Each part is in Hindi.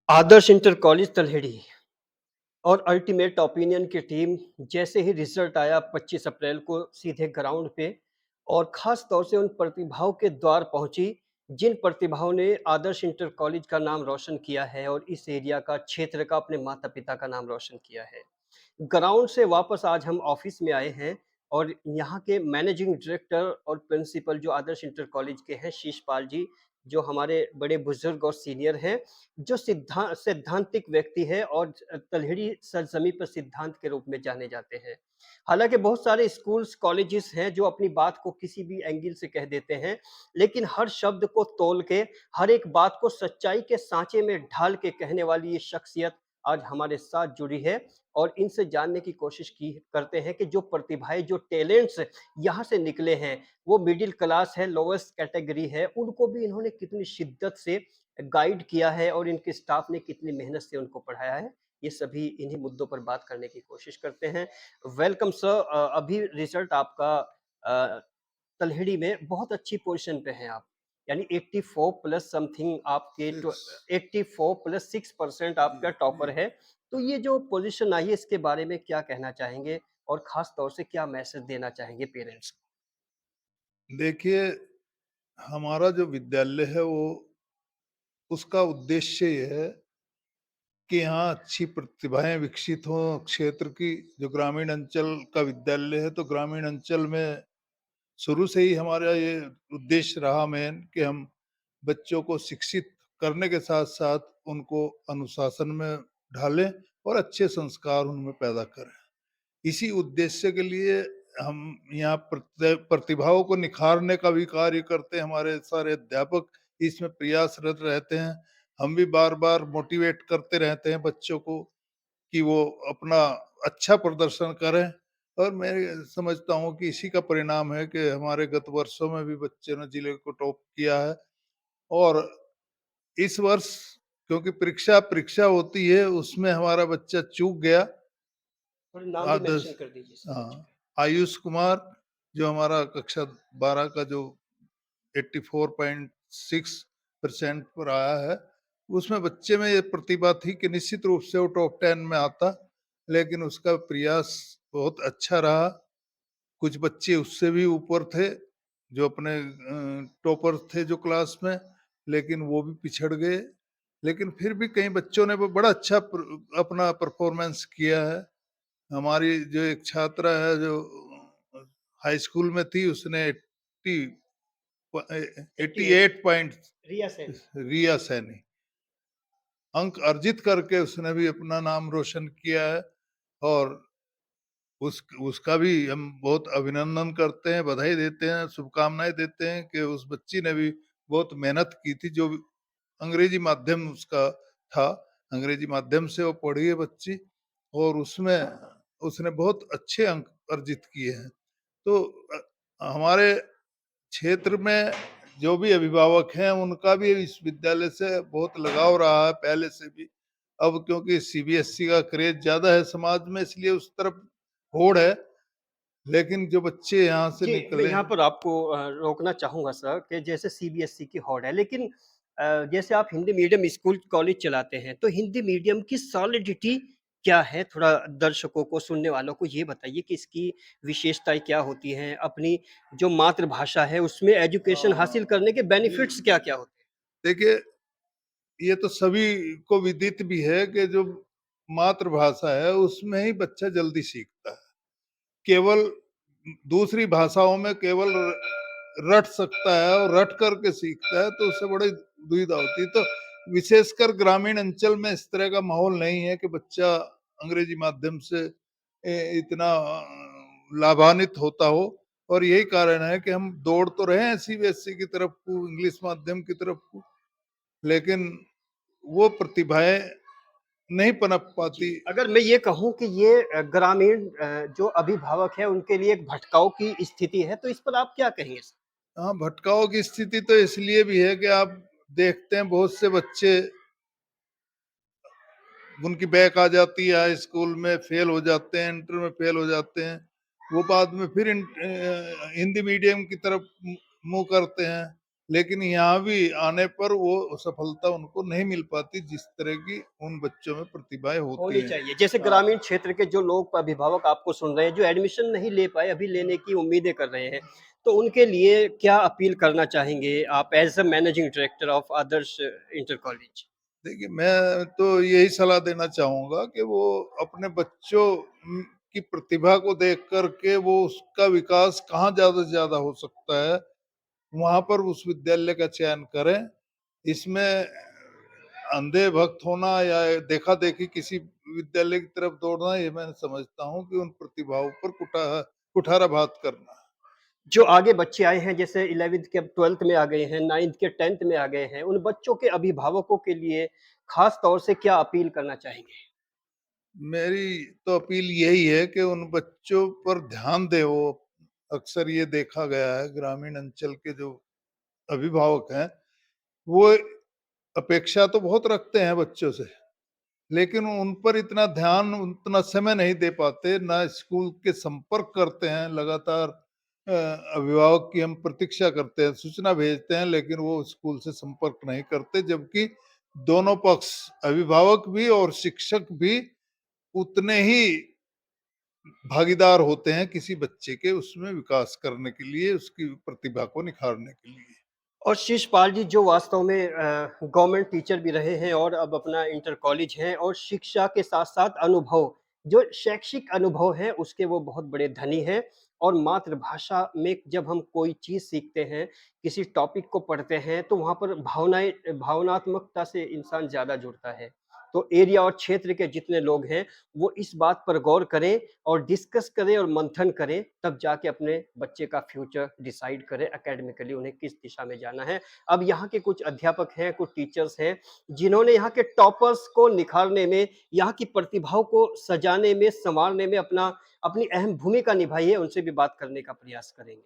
आदर्श इंटर कॉलेज तलहेड़ी और अल्टीमेट ओपिनियन की टीम जैसे ही रिजल्ट आया 25 अप्रैल को सीधे ग्राउंड पे और खास तौर से उन प्रतिभाओं के द्वार पहुंची जिन प्रतिभाओं ने आदर्श इंटर कॉलेज का नाम रोशन किया है और इस एरिया का क्षेत्र का अपने माता पिता का नाम रोशन किया है। ग्राउंड से वापस आज हम ऑफिस में आए हैं और यहाँ के मैनेजिंग डायरेक्टर और प्रिंसिपल जो आदर्श इंटर कॉलेज के हैं शीशपाल जी, जो हमारे बड़े बुजुर्ग और सीनियर हैं, जो सैद्धांतिक व्यक्ति है और तलहड़ी सरजमी पर सिद्धांत के रूप में जाने जाते हैं। हालांकि बहुत सारे स्कूल्स कॉलेजेस हैं जो अपनी बात को किसी भी एंगल से कह देते हैं, लेकिन हर शब्द को तोल के, हर एक बात को सच्चाई के सांचे में ढाल के कहने वाली ये शख्सियत आज हमारे साथ जुड़ी है और इनसे जानने की कोशिश की करते हैं कि जो प्रतिभाएं, जो टैलेंट्स यहाँ से निकले हैं, वो मिडिल क्लास है, लोवेस्ट कैटेगरी है, उनको भी इन्होंने कितनी शिद्दत से गाइड किया है और इनके स्टाफ ने कितनी मेहनत से उनको पढ़ाया है। ये सभी इन्हीं मुद्दों पर बात करने की कोशिश करते हैं। Welcome sir. अभी रिजल्ट आपका तलहेड़ी में बहुत अच्छी पोजीशन पे हैं आप, यानी 84 प्लस समथिंग आपके तो 84 प्लस 6% आपका टॉपर है। तो ये जो पोजीशन आई है इसके बारे में क्या कहना चाहेंगे और खास तौर से क्या मैसेज देना चाहेंगे पेरेंट्स को? देखिए, हमारा जो विद्यालय है वो उसका उद्देश्य ये है कि यहाँ अच्छी प्रतिभाएं विकसित हों। क्षेत्र की जो ग्रामीण अंचल का विद्यालय है, तो ग्रामीण अंचल में शुरू से ही हमारा ये उद्देश्य रहा मेन कि हम बच्चों को शिक्षित करने के साथ साथ उनको अनुशासन में ढालें और अच्छे संस्कार उनमें पैदा करें। इसी उद्देश्य के लिए हम यहाँ प्रतिभाओं को निखारने का भी कार्य करते हैं। हमारे सारे अध्यापक इसमें प्रयासरत रहते हैं। हम भी बार बार मोटिवेट करते रहते हैं बच्चों को कि वो अपना अच्छा प्रदर्शन करें। और मैं समझता हूँ कि इसी का परिणाम है कि हमारे गत वर्षों में भी बच्चे ने जिले को टॉप किया है। और इस वर्ष क्योंकि परीक्षा परीक्षा होती है, उसमें हमारा बच्चा चूक गया। और नाम भी आदर्श, मेंशन कर दीजिए सर बच्चों हाँ, आयुष कुमार, जो हमारा कक्षा 12 का जो 84.6% पर आया है, उसमें बच्चे में ये प्रतिभा थी कि निश्चित रूप से वो टॉप 10 में आता, लेकिन उसका प्रयास बहुत अच्छा रहा। कुछ बच्चे उससे भी ऊपर थे जो अपने टॉपर थे जो क्लास में, लेकिन वो भी पिछड़ गए। लेकिन फिर भी कई बच्चों ने वो बड़ा अच्छा अपना परफॉर्मेंस किया है। हमारी जो एक छात्रा है जो हाई स्कूल में थी, उसने 88 88 पॉइंट, रिया सेन। रिया सैनी, अंक अर्जित करके उसने भी अपना नाम रोशन किया है। और उसका भी हम बहुत अभिनंदन करते हैं, बधाई देते हैं, शुभकामनाएं देते हैं कि उस बच्ची ने भी बहुत मेहनत की थी। जो अंग्रेजी माध्यम उसका था, अंग्रेजी माध्यम से वो पढ़ी है बच्ची, और उसमें उसने बहुत अच्छे अंक अर्जित किए हैं। तो हमारे क्षेत्र में जो भी अभिभावक हैं उनका भी इस विद्यालय से बहुत लगाव रहा है पहले से भी। अब क्योंकि सीबीएसई का क्रेज ज्यादा है समाज में, इसलिए उस तरफ होड़ है। लेकिन जो बच्चे यहाँ से जी, मैं निकले यहाँ हैं, पर आपको रोकना चाहूँगा सर कि जैसे सीबीएसई की होड़ है, लेकिन जैसे आप हिंदी मीडियम स्कूल कॉलेज चलाते हैं, तो हिंदी मीडियम की सॉलिडिटी क्या है? थोड़ा दर्शकों को, सुनने वालों को ये बताइए कि इसकी विशेषताएँ क्या होती हैं? अपनी जो मातृभाषा है, उसमें एजुकेशन हासिल करने के बेनिफिट्स क्या-क्या होते हैं? देखिए, ये तो सभी को विदित भी है कि जो मातृभाषा है उसमें ही बच्चा जल्दी सीखता है। केवल दूसरी भाषाओं में केवल रट सकता है और रट करके सीखता है, तो उससे बड़ी दुविधा होती है। तो विशेषकर ग्रामीण अंचल में इस तरह का माहौल नहीं है कि बच्चा अंग्रेजी माध्यम से इतना लाभान्वित होता हो। और यही कारण है कि हम दौड़ तो रहे हैं सीबीएसई की तरफ को, इंग्लिश माध्यम की तरफ को, लेकिन वो प्रतिभाएं नहीं पनप जी, पाती। अगर मैं ये कहूँ कि ये ग्रामीण जो अभिभावक हैं, उनके लिए एक भटकाव की स्थिति है, तो इस पर आप क्या कहेंगे सर? हाँ, भटकाव की स्थिति तो इसलिए भी है कि आप देखते हैं बहुत से बच्चे, उनकी बैक आ जाती है, स्कूल में फेल हो जाते हैं, इंटर में फेल हो जाते हैं, वो बाद में फिर हिंदी मीडियम की तरफ मुंह करते हैं। लेकिन यहाँ भी आने पर वो सफलता उनको नहीं मिल पाती जिस तरह की उन बच्चों में प्रतिभाएँ होती होनी हैं। चाहिए। जैसे ग्रामीण क्षेत्र के जो लोग अभिभावक आपको सुन रहे हैं, जो एडमिशन नहीं ले पाए, अभी लेने की उम्मीदें कर रहे हैं, तो उनके लिए क्या अपील करना चाहेंगे आप as a managing director of Adarsh inter college? देखिए, मैं तो यही सलाह देना चाहूँगा कि वो अपने बच्चों की प्रतिभा को देख कर के वो उसका विकास कहाँ ज़्यादा से ज़्यादा हो सकता है, वहाँ पर उस विद्यालय का चयन करें। इसमें अंधे भक्त होना या देखा-देखी किसी विद्यालय की तरफ दौड़ना, ये मैं समझता हूँ कि उन प्रतिभाओं पर कुठाराघात करना। जो आगे बच्चे आए हैं, जैसे 11th के अब 12th में आ गए हैं, 9th के 10th में आ गए हैं, उन बच्चों के अभिभावकों के लिए खास तौर से क्या अपील करना चाहेंगे? मेरी तो अपील यही है कि उन बच्चों पर ध्यान दें वो। अक्सर ये देखा गया है ग्रामीण अंचल के जो अभिभावक हैं, वो अपेक्षा तो बहुत रखते हैं बच्चों से, लेकिन उन पर इतना ध्यान, उतना समय नहीं दे पाते, ना स्कूल के संपर्क करते हैं लगातार। अभिभावक की हम प्रतीक्षा करते हैं, सूचना भेजते हैं, लेकिन वो स्कूल से संपर्क नहीं करते, जबकि दोनों पक्ष, अभिभावक भी और शिक्षक भी उतने ही भागीदार होते हैं किसी बच्चे के उसमें विकास करने के लिए, उसकी प्रतिभा को निखारने के लिए। और शिषपाल जी जो वास्तव में गवर्नमेंट टीचर भी रहे हैं और अब अपना इंटर कॉलेज है और शिक्षा के साथ-साथ अनुभव, जो शैक्षिक अनुभव है उसके वो बहुत बड़े धनी हैं और मातृभाषा में जब हम कोई चीज़ सीखते हैं, किसी टॉपिक को पढ़ते हैं तो वहाँ पर भावनात्मकता से इंसान ज़्यादा जुड़ता है। तो एरिया और क्षेत्र के जितने लोग हैं, वो इस बात पर गौर करें और डिस्कस करें और मंथन करें, तब जाके अपने बच्चे का फ्यूचर डिसाइड करें एकेडमिकली उन्हें किस दिशा में जाना है। अब यहाँ के कुछ अध्यापक हैं, कुछ टीचर्स हैं, जिन्होंने यहाँ के टॉपर्स को निखारने में, यहाँ की प्रतिभाओं को सजाने में, सँवारने में अपनी अहम भूमिका निभाई है, उनसे भी बात करने का प्रयास करेंगे।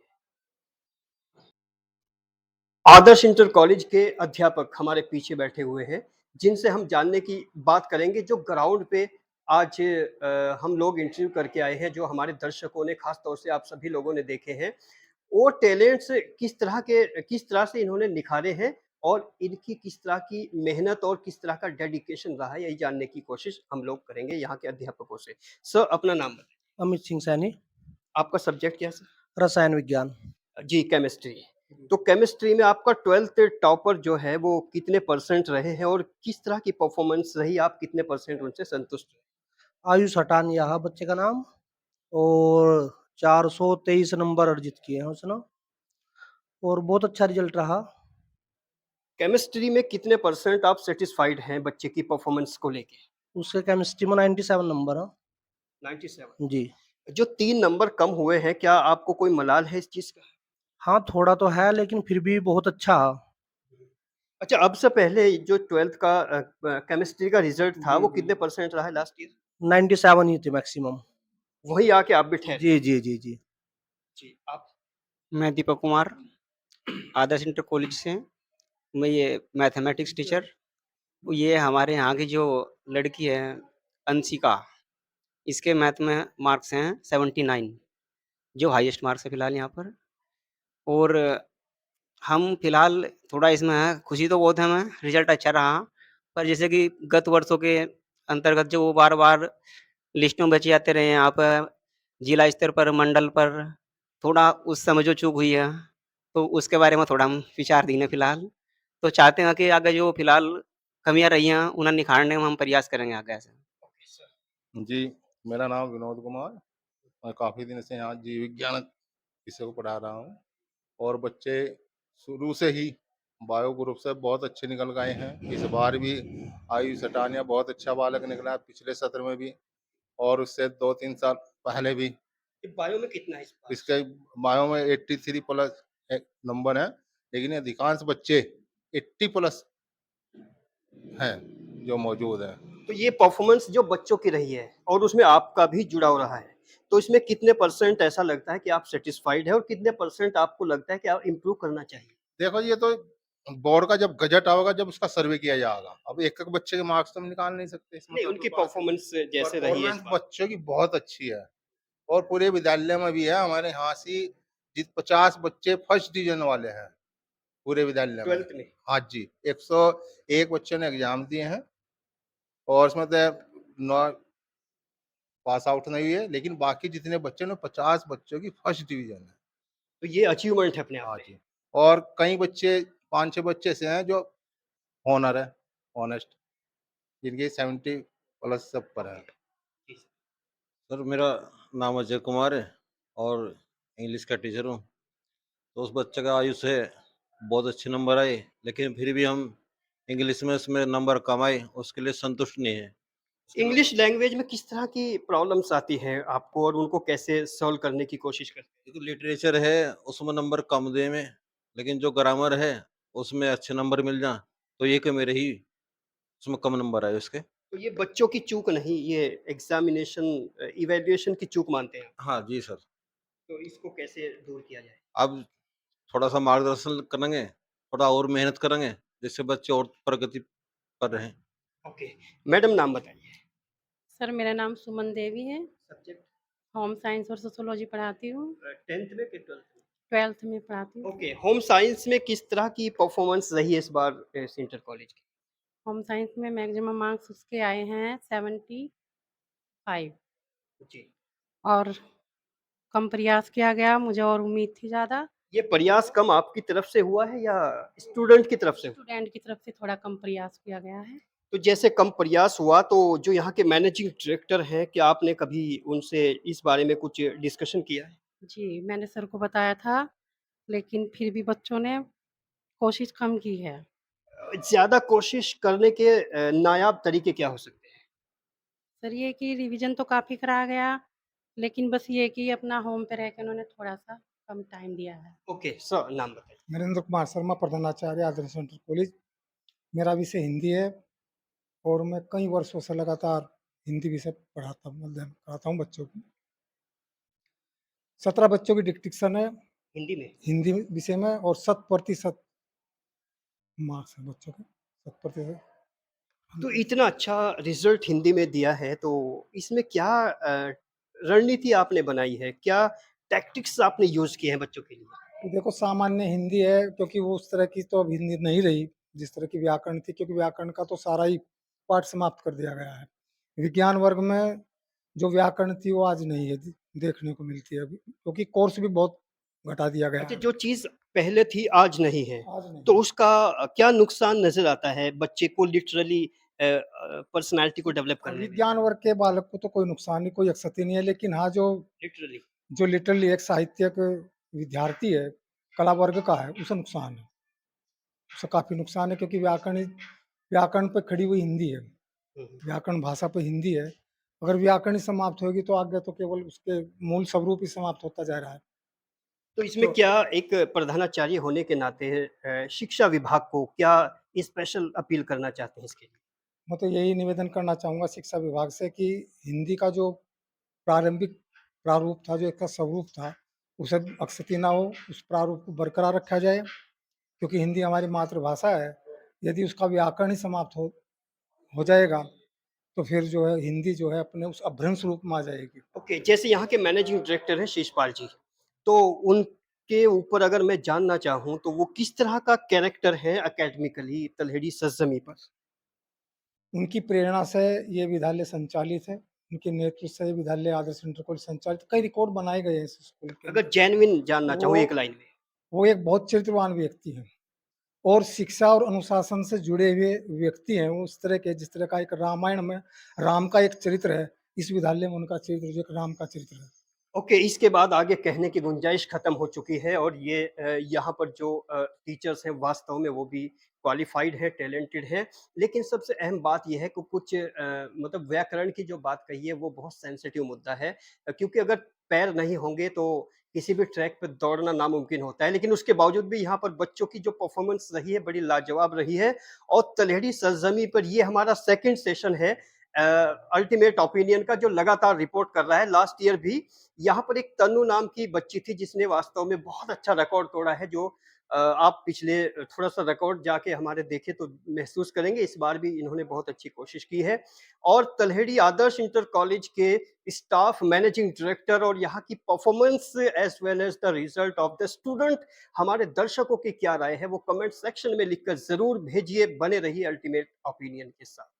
आदर्श इंटर कॉलेज के अध्यापक हमारे पीछे बैठे हुए हैं, जिनसे हम जानने की बात करेंगे जो ग्राउंड पे आज हम लोग इंटरव्यू करके आए हैं, जो हमारे दर्शकों ने ख़ास तौर से आप सभी लोगों ने देखे हैं। वो टैलेंट्स किस तरह से इन्होंने निखारे हैं और इनकी किस तरह की मेहनत और किस तरह का डेडिकेशन रहा है, यही जानने की कोशिश हम लोग करेंगे यहाँ के अध्यापकों से। सर अपना नाम बताएँ? अमित सिंह सैनी, आपका सब्जेक्ट क्या है सर? रसायन विज्ञान। जी, केमिस्ट्री। तो केमिस्ट्री में आपका 12th टॉपर जो है वो कितने परसेंट रहे हैं और किस तरह की परफ़ॉर्मेंस रही? आप कितने परसेंट उनसे संतुष्ट रहे? आयुष हटानिया बच्चे का नाम और 423 नंबर अर्जित किए हैं उसने और बहुत अच्छा रिजल्ट रहा। केमिस्ट्री में कितने परसेंट आप सैटिस्फाइड हैं बच्चे की परफ़ॉर्मेंस को लेके? उसके केमिस्ट्री में 97 नंबर हैं। 97। जी। जो 3 नंबर कम हुए हैं, क्या आपको कोई मलाल है इस चीज़ का? हाँ, थोड़ा तो है लेकिन फिर भी बहुत अच्छा। अच्छा, अब से पहले जो 12th का केमिस्ट्री का रिज़ल्ट था, जी, वो जी। कितने परसेंट रहा है लास्ट ईयर? 97 ही थे मैक्सिमम। वहीं आके आप भी ठहरे? जी, जी, जी, जी। जी, आप? मैं दीपक कुमार आदर्श इंटर कॉलेज से मैं ये मैथमेटिक्स टीचर। ये हमारे यहाँ की जो लड़की है अंशिका, इसके मैथ में मार्क्स हैं 79 जो हाईएस्ट मार्क्स है फिलहाल यहाँ पर। और हम फिलहाल थोड़ा इसमें है, खुशी तो बहुत है हमें, रिजल्ट अच्छा रहा। पर जैसे कि गत वर्षों के अंतर्गत जो वो बार-बार लिस्ट में बचे जाते रहे हैं यहाँ पर, जिला स्तर पर, मंडल पर, थोड़ा उस समय जो चूक हुई है, तो उसके बारे में थोड़ा हम विचाराधीन हैं फिलहाल। तो चाहते हैं कि आगे जो फिलहाल कमियाँ रही हैं, उन्हें निखारने में हम प्रयास करेंगे आगे से। Okay sir. जी, मेरा नाम विनोद कुमार। मैं काफ़ी दिन से यहाँ जीव विज्ञान विषय को पढ़ा रहा हूँ और बच्चे शुरू से ही बायो ग्रुप से बहुत अच्छे निकल गए हैं। इस बार भी आयुष सटानिया बहुत अच्छा बालक निकला है, पिछले सत्र में भी और उससे 2-3 साल पहले भी। ये बायो में कितना है इस बार? इसके बायो में 83 प्लस नंबर है, लेकिन अधिकांश बच्चे 80 प्लस हैं जो मौजूद हैं। तो ये परफ़ॉर्मेंस जो बच्चों की रही है और उसमें आपका भी जुड़ाव रहा है, तो इसमें कितने परसेंट ऐसा लगता है कि आप सैटिस्फाइड हैं और कितने परसेंट आपको लगता है कि आप इम्प्रूव करना चाहिए? देखो ये तो बोर्ड का जब गज़ट आएगा, जब उसका सर्वे किया जाएगा। अब एक-एक बच्चे के मार्क्स तो हम निकाल नहीं सकते, इसमें नहीं, तो उनकी कोई बात नहीं। परफ़ॉर्मेंस जैसे रही है इस परफॉर्मेंस बार। बच्चों की बहुत अच्छी है और पूरे विद्यालय में भी है। हमारे यहाँ से जिस 50 बच्चे फर्स्ट डिवीज़न वाले हैं, पूरे विद्यालय में। 12th में? हाँ जी, 101 बच्चों ने एग्ज़ाम दिए हैं और उसमें से 9 पास आउट नहीं हुए, लेकिन बाकी जितने बच्चों ने 50 बच्चों की फर्स्ट डिवीज़न है। तो ये अचीवमेंट है अपने आप हाँ में। जी, और कई बच्चे 5-6 बच्चे ऐसे हैं जो हॉनर है, ऑनेस्ट, जिनकी 70 प्लस सब पर है। जी सर। सर मेरा नाम अजय कुमार है और इंग्लिश का टीचर हूँ। तो उस बच्चे का आयुष है बहुत अच्छे नंबर आए, लेकिन फिर भी हम इंग्लिश में उसमें नंबर कम आए, उसके लिए संतुष्ट नहीं है। उसके इंग्लिश नंबर लैंग्वेज में किस तरह की प्रॉब्लम्स आती हैं आपको और उनको कैसे सॉल्व करने की कोशिश करते हैं? देखो लिटरेचर है उसमें नंबर कम दे में, लेकिन जो ग्रामर है उसमें अच्छे नंबर मिल जाए, तो ये कि मेरे ही उसमें कम नंबर आए उसके। तो ये बच्चों की चूक नहीं, ये एग्ज़ामिनेशन इवैल्यूएशन की चूक मानते हैं आप। हाँ जी सर। तो इसको कैसे दूर किया जाए? अब थोड़ा सा मार्गदर्शन करेंगे, थोड़ा और मेहनत करेंगे, जिससे बच्चे और प्रगति कर रहे हैं। ओके, मैडम नाम बताइए। सर मेरा नाम सुमन देवी है। सब्जेक्ट होम साइंस और सोशियोलॉजी पढ़ाती हूँ। 10th में कि 12th में? 12th में पढ़ाती हूँ। ओके, होम साइंस में किस तरह की परफॉर्मेंस रही है इस बार इस इंटर कॉलेज की? होम साइंस में मैक्सिमम मार्क्स उसके आए हैं 75 जी। और कम प्रयास किया गया, मुझे और उम्मीद थी ज़्यादा। ये प्रयास कम आपकी तरफ से हुआ है या स्टूडेंट की तरफ से? स्टूडेंट की तरफ से थोड़ा कम प्रयास किया गया है। तो जैसे कम प्रयास हुआ तो जो यहाँ के मैनेजिंग डायरेक्टर हैं, क्या आपने कभी उनसे इस बारे में कुछ डिस्कशन किया है? जी, मैंने सर को बताया था, लेकिन फिर भी बच्चों ने कोशिश कम की है। ज़्यादा कोशिश करने के नायाब तरीके क्या हो सकते हैं? सर ये कि रिवीजन तो काफ़ी कराया गया, लेकिन बस ये कि अपना होम पे रह के उन्होंने थोड़ा-सा कम टाइम दिया है। ओके, सर नाम बताइए। नरेंद्र कुमार शर्मा, प्रधानाचार्य आदर्श इंटर कॉलेज। मेरा विषय हिंदी है और मैं कई वर्षों से लगातार हिंदी विषय पढ़ाता हूँ, अध्ययन कराता हूँ बच्चों को। 17 बच्चों की डिक्टेशन है हिंदी में? हिंदी विषय में और 100% मार्क्स हैं बच्चों के, 100%। तो इतना अच्छा रिज़ल्ट हिंदी में दिया है, तो इसमें क्या रणनीति आपने बनाई है? क्या टैक्टिक्स आपने यूज़ किए हैं बच्चों के लिए? तो देखो सामान्य हिंदी है क्योंकि वो उस तरह की तो अब हिंदी नहीं रही, जिस तरह की व्याकरण थी, क्योंकि व्याकरण का तो सारा ही पाठ समाप्त कर दिया गया है। विज्ञान वर्ग में जो व्याकरण थी वो आज नहीं है, देखने को मिलती है अभी, क्योंकि कोर्स भी बहुत घटा दिया गया अच्छा, है। जो चीज़ पहले थी आज नहीं है, आज नहीं तो है। उसका क्या नुकसान नज़र आता है बच्चे को लिटरली पर्सनैलिटी को डेवलप और करने में? विज्ञान वर्ग के बालक को तो कोई नुकसान नहीं, कोई क्षति नहीं है, लेकिन हाँ, लिटरली। जो लिटरली एक साहित्यिक विद्यार्थी है, कला वर्ग का है, उसे नुकसान है। उसे काफ़ी नुकसान है क्योंकि व्याकरण पे खड़ी हुई हिंदी है, हुँ, हुँ। व्याकरण भाषा पे हिंदी है। अगर व्याकरण ही समाप्त होगी तो आगे तो केवल उसके मूल स्वरूप ही समाप्त होता जा रहा है। तो इसमें तो क्या एक प्रधानाचार्य होने के नाते शिक्षा विभाग को क्या स्पेशल अपील करना चाहते हैं इसके लिए? मैं तो यही निवेदन करना चाहूँगा शिक्षा विभाग से कि हिंदी का जो प्रारंभिक प्रारूप था, जो इसका स्वरूप था, उसे अक्षति ना हो, उस प्रारूप को बरकरार रखा जाए, क्योंकि हिंदी हमारी मातृभाषा है। यदि उसका व्याकरण ही समाप्त हो जाएगा, तो फिर जो है हिंदी जो है अपने उस अभ्रंश रूप में आ जाएगी। ओके, जैसे यहाँ के मैनेजिंग डायरेक्टर हैं शिषपाल जी, तो उनके ऊपर अगर मैं जानना चाहूँ तो वो किस तरह का कैरेक्टर है एकेडमिकली तलहटी सरज़मीं पर? उनकी प्रेरणा से ये विद्यालय संचालित है, उनके नेतृत्व से ये विद्यालय आदर्श इंटर कॉलेज संचालित, कई रिकॉर्ड बनाए गए हैं इस स्कूल के। अगर जेन्युइन जानना चाहूँ वो एक लाइन में। वो एक बहुत चरित्रवान व्यक्ति हैं और शिक्षा और अनुशासन से जुड़े हुए व्यक्ति हैं। वो उस तरह के, जिस तरह का एक रामायण में राम का एक चरित्र है, इस विद्यालय में उनका चरित्र जो एक राम का चरित्र है। ओके, इसके बाद आगे कहने की गुंजाइश खत्म हो चुकी है और ये यहाँ पर जो टीचर्स हैं वास्तव में वो भी क्वालिफ़ाइड हैं, टैलेंटेड हैं। लेकिन सबसे अहम बात ये है कि कुछ मतलब व्याकरण की जो बात कही है वो बहुत सेंसिटिव मुद्दा है, क्योंकि अगर पैर नहीं होंगे तो किसी भी ट्रैक पे दौड़ना नामुमकिन होता है। लेकिन उसके बावजूद भी यहाँ पर बच्चों की जो परफ़ॉर्मेंस रही है बड़ी लाजवाब रही है और तलहटी सरज़मीं पर ये हमारा सेकंड सेशन है अल्टीमेट ओपिनियन का, जो लगातार रिपोर्ट कर रहा है। लास्ट ईयर भी यहाँ पर एक तन्नू नाम की बच्ची थी जिसने वास्तव में बहुत अच्छा रिकॉर्ड तोड़ा है, जो आप पिछले थोड़ा-सा रिकॉर्ड जाके हमारे देखें तो महसूस करेंगे, इस बार भी इन्होंने बहुत अच्छी कोशिश की है। और तलहेड़ी आदर्श इंटर कॉलेज के स्टाफ मैनेजिंग डायरेक्टर और यहाँ की performance as well as the result of the student, हमारे दर्शकों की क्या राय है, वो कमेंट सेक्शन में लिखकर ज़रूर भेजिए। बने रहिए अल्टीमेट ओपिनियन के साथ।